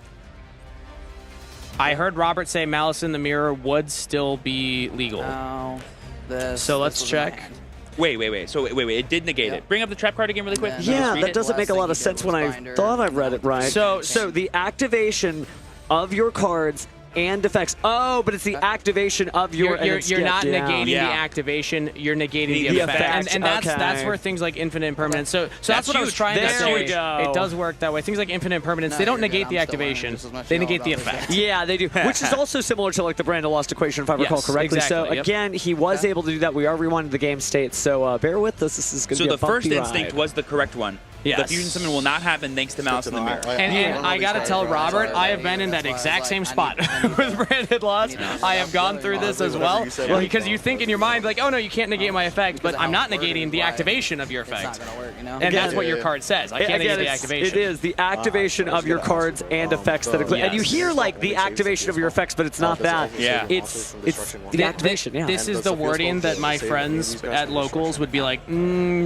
I heard Robert say Malice in the Mirror would still be legal. No, this. So let's this was check. banned. Wait. So wait. It did negate it. Bring up the trap card again really quick. Yeah, Yeah, Read that it. doesn't make a lot of Last thing sense he when did I was binder. thought I read it right. So- So the activation of your cards and effects. Oh, but it's the activation of your. and You're it's- not yeah. negating Yeah. the activation. You're negating The the effect, effect, and okay. that's where things like infinite impermanence. So that's That's what I was huge. trying to There say. we go. It does work that way. Things like infinite impermanence, No, they don't you're good. negate the I'm still learning activation. just as much They as y'all negate the about this effect. game. Yeah, they do, which is also similar to like the Brandon Lost equation, if I recall Yes, correctly. So exactly, yep. again, he was able to do that. We are rewinding the game state, so bear with us. This is going to So be a the first bumpy instinct ride. was the correct one. Yes. The fusion summon will not happen thanks to Malice in the Mirror. And I gotta tell Robert, I have been in that exact same spot with Branded Lost. I have gone through this as well. Because you think in your mind, like, oh no, you can't negate my effect, but I'm not negating the activation of your It's not effect. gonna work, you know. And that's what your card says. I can't Again, negate the it's- activation. It is the activation of your cards and effects that include. And you Yes. hear like the activation of your effects, but it's not that. Yeah. It's the Th- activation. Yeah. This And is the the wording that Sophia my Scope friends saved these guys at from locals destruction. would be like,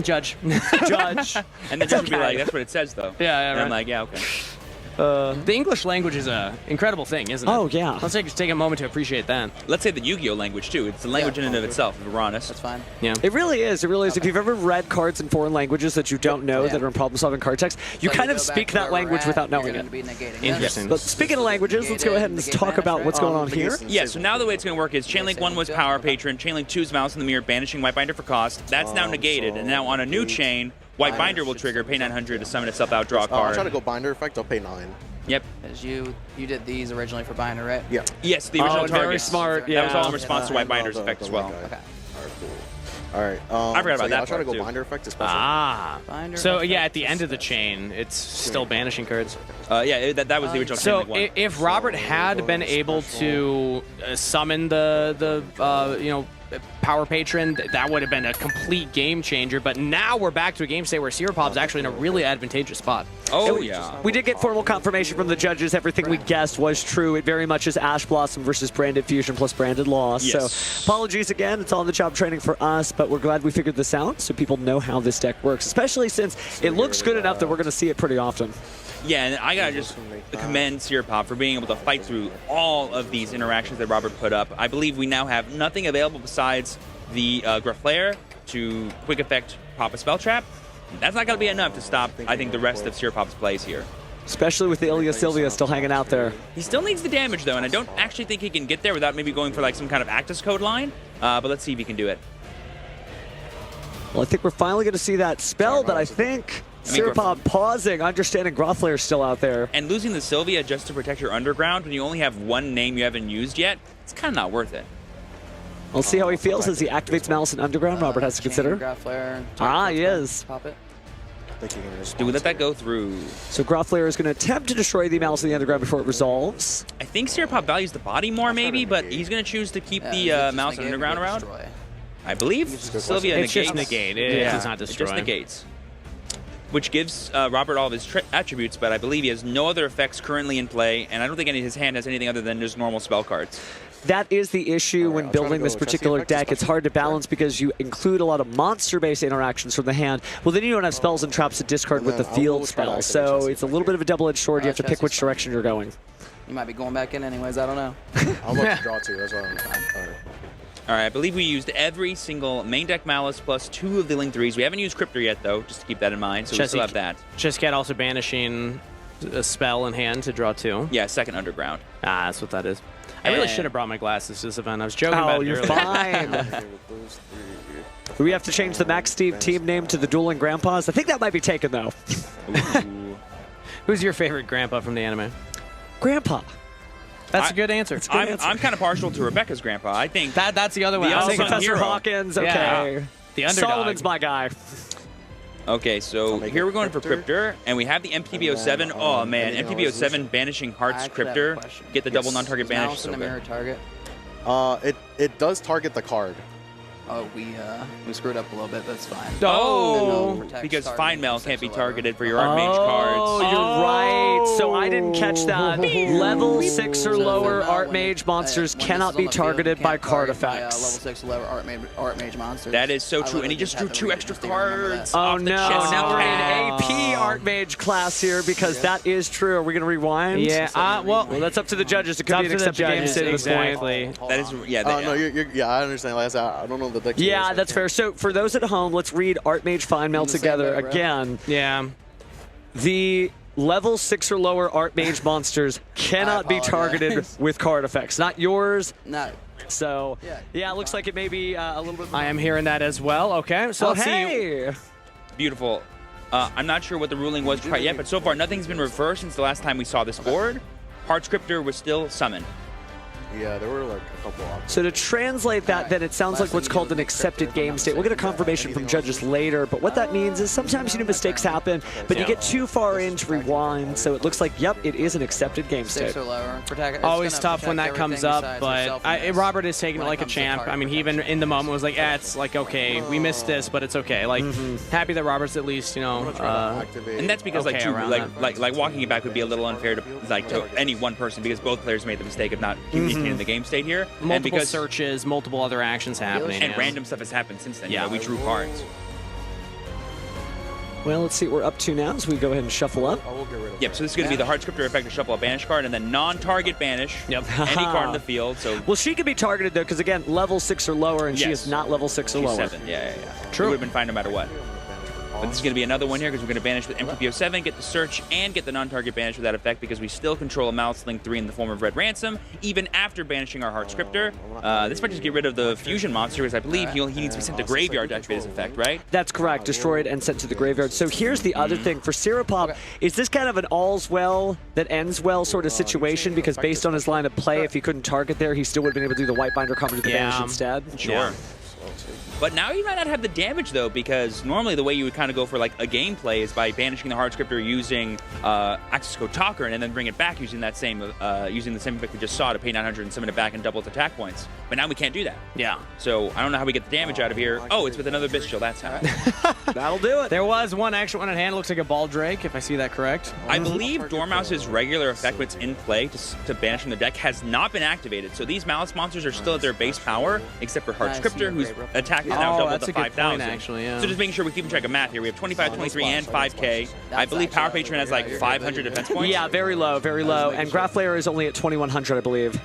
judge. And the judge would be okay. like, that's what it says, though. Yeah, And I'm right. like, yeah, okay. The English language is a incredible thing, isn't it? Oh, yeah. Let's take a moment to appreciate that. Let's say the Yu-Gi-Oh language, too. It's a language in and of itself, if we're honest. That's fine. Yeah. It really is. It really is. If you've ever read cards in foreign languages that you don't know that are in problem-solving card text, you So kind go of back speak to that where we're language at, without you're knowing gonna it. be negating this. Interesting. But speaking of languages, let's go ahead and talk about what's going on here. Yeah, so now the way it's going to work is Chainlink 1 was Power Patron, Chainlink 2 is Malice in the Mirror, banishing White Binder for cost. That's now negated, and now on a new chain, White Binder will trigger, pay 900 to summon itself out, draw a I'll card. try to go binder effect. I'll pay 9. Yep. Because you did these originally for binder, right? Yeah. Yes, the original Oh, target. very smart. That was all in Yeah. response to White Binder's effect as well. Okay. Alright, cool. Alright. I forgot about that I'll try to part, go too. binder effect especially. Ah. Binder So effect. yeah, at the end of the chain, it's still banishing cards. Yeah, that was the original So Chainlink 1. if Robert had been able to summon the Power Patron, that would have been a complete game changer. But now we're back to a game state where Searpop's actually in a really advantageous spot. Oh, yeah. We did get formal confirmation from the judges. Everything we guessed was true. It very much is Ash Blossom versus Branded Fusion plus Branded Loss. Yes. So apologies again. It's on-the-job training for us, but we're glad we figured this out so people know how this deck works, especially since it looks good enough that we're going to see it pretty often. Yeah, and I gotta just commend Searpop for being able to fight through all of these interactions that Robert put up. I believe we now have nothing available besides the Graflair to quick effect pop a spell trap. That's not gonna be enough to stop, I think, the rest of Searpop's plays here. Especially with the Ilya Sylvia still hanging out there. He still needs the damage though, and I don't actually think he can get there without maybe going for like some kind of Actus code line. But let's see if he can do it. Well, I think we're finally going to see that spell, but I think Searpop pausing, understanding Graflair's still out there. And losing the Sylvia just to protect your underground when you only have one name you haven't used yet, it's kind of not worth it. We'll see how he feels as he activates Malice in Underground. Robert has to consider. He is. Pop it. Do we let that go through? So Graflair is going to attempt to destroy the Malice in the Underground before it resolves. I think Searpop values the body more maybe, but he's going to choose to keep the Malice in Underground around. I believe Sylvia It's negates. just negate. It does not destroy. It just negates. Which gives Robert all of his attributes, but I believe he has no other effects currently in play, and I don't think his hand has anything other than just normal spell cards. That is the issue when building this particular deck. It's hard to balance because you include a lot of monster-based interactions from the hand. Well, then you don't have spells and traps to discard with the field spell, so it's a little bit of a double-edged sword. You have to pick which direction you're going. You might be going back in anyways, I don't know. I'll let you draw two, that's what I'm All right, I believe we used every single main deck Malice plus 2 of the Link 3s. We haven't used Cryptor yet, though, just to keep that in mind, so we still have that. Chesscat also banishing a spell in hand to draw 2. Yeah, second Underground. Ah, that's what that is. I really should have brought my glasses to this event. I was joking about it you're earlier. fine. Do we have to change the Max Steve team name to the Dueling Grandpas? I think that might be taken, though. Who's your favorite grandpa from the anime? Grandpa. That's a good answer. I'm kind of partial to Rebecca's grandpa. I think That's the other one. The I was unsung thinking hero. Professor Hawkins, okay. Yeah. The underdog. Solomon's my guy. Okay, so here we're going for Cryptor, and we have the MTB07. Oh man, MTB07 banishing Heart's Cryptor. Get the double non-target banish. So mirror good. target. It does target the card. Oh, we screwed up a little bit. That's fine. Oh, because Fine Mail can't be targeted for your Artmage cards. Oh, you're right. So I didn't catch that. Level 6 or lower Artmage monsters cannot be targeted by card effects. Level 6 or lower Artmage monsters. That is so true, and he just drew 2 extra cards. Oh off the no, chest. now we're in AP Artmage class here because that is true. Are we going to rewind? Yeah, well, that's up to the judges. It could be an accepted game state at this point. exactly. That is, yeah. Oh, no, yeah, I understand. Like I said, I don't know the deck. Yeah, that's fair. So for those at home, let's read Artmage Fine Mail together again. Yeah. The level 6 or lower Artmage monsters cannot be targeted with card effects. Not yours. No. So, yeah, it looks like it may be a little bit more. I am hearing that as well. Okay, so let's see. Beautiful. I'm not sure what the ruling was quite yet, but so far nothing's been reversed since the last time we saw this board. Heart Scriptor was still summoned. Yeah, there were like a couple options. So to translate that, then it sounds like what's called an accepted game state. We'll get a confirmation from judges later, but what that means is sometimes mistakes happen, but you get too far in to rewind, so it looks like, yep, it is an accepted game state. 6 or lower. It's Always gonna tough when that protect comes everything up, besides but yourself Robert is taking it when like a comes to champ. target I mean, he even in the moment was like, it's like, okay, we missed this, but it's okay. Like, happy that Robert's at least, And that's because okay around like walking it back would be a little unfair to any one person because both players made the mistake of not communicating the game state here. multiple and because searches, multiple other actions happening. and yeah. random stuff has happened since then. Yeah. We drew cards. Well, let's see what we're up to now as we go ahead and shuffle up. I will get rid of Yep, so this is going to be the Heart Scriptor effect to shuffle a banish card and then non-target banish Yep. any card in the field. So Well, she can be targeted, though, because, again, level 6 or lower, and she Yes. is not level 6 or she's lower. 7. Yeah. True. It would have been fine no matter what. But this is going to be another one here because we're going to banish with MTPO7, get the search, and get the non-target banish with that effect because we still control a Malice Link 3 in the form of Red Ransom, even after banishing our Heart Scriptor. This might just get rid of the Fusion monster because I believe he needs to be sent to Graveyard to activate his effect, right? That's correct. Destroyed and sent to the graveyard. So here's the other thing. For Searpop, is this kind of an all's well that ends well sort of situation? Because based on his line of play, if he couldn't target there, he still would have been able to do the White Binder combo to the banish instead? Sure. But now you might not have the damage, though, because normally the way you would kind of go for like a gameplay is by banishing the hard scripter using access code Talker and then bring it back using that same using the same effect we just saw to pay 900 and summon it back and double its attack points. But now we can't do that. Yeah. So I don't know how we get the damage out of here. Oh, it's with another Bestial. That's how. That'll do it. There was one extra one in hand. Looks like a Ball Drake, if I see that correct. I believe Dormouse's regular effect when it's in play to banish from the deck has not been activated. So these Malice monsters are still at their base power, except for Hard Nice. Scripter, whose attack is now doubled that's to a good 5,000. point, actually, yeah. So just making sure we're keeping track of math here. We have 25, 23, and 5K. I believe Power Patron has like 500 defense points. Yeah, very low, very low. And Graph Layer is only at 2,100, I believe.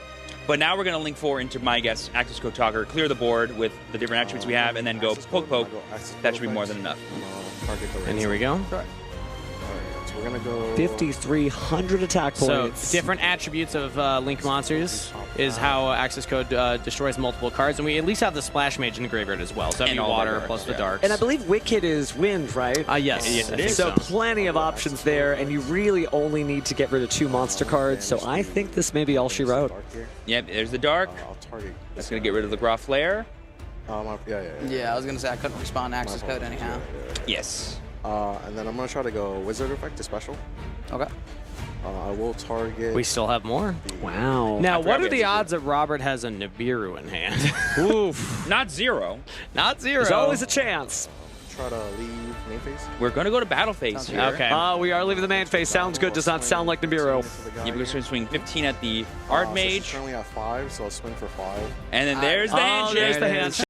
But now we're going to link 4 into my guess, Access Code Talker, clear the board with the different attributes we have, and then go poke. That should be more than enough. And here we go. So we're gonna go 5,300 attack So points. different attributes of Link monsters is how access code destroys multiple cards, and we at least have the Splash Mage in the graveyard as well. So that'd And be all water darks, plus the yeah. darks. And I believe Wicked is wind, right? Yes. Yes, it is. So plenty of options there, and you really only need to get rid of 2 monster cards. So I think this may be all she wrote. Yep, there's the Dark. I'll target. That's going to get rid of the Graph Flare. Yeah, I was gonna say I couldn't respond to access code anyhow. Yes. And then I'm gonna try to go Wizard Effect to special. Okay. I will target. We still have more. Wow. Now, I what forgot are we the had to odds that Robert has a Nibiru in hand? Oof. Not 0. Not 0. There's always a chance. Try to leave main phase. We're going to go to Battle Phase Sounds here. Okay. We are leaving the main phase. Sounds good. Does not sound like Nibiru. Yeah, because we're swing 15 at the So she's ARTMAGE. currently at 5, so I'll swing for 5. And then there's the handshake. There's the There it is. handshake.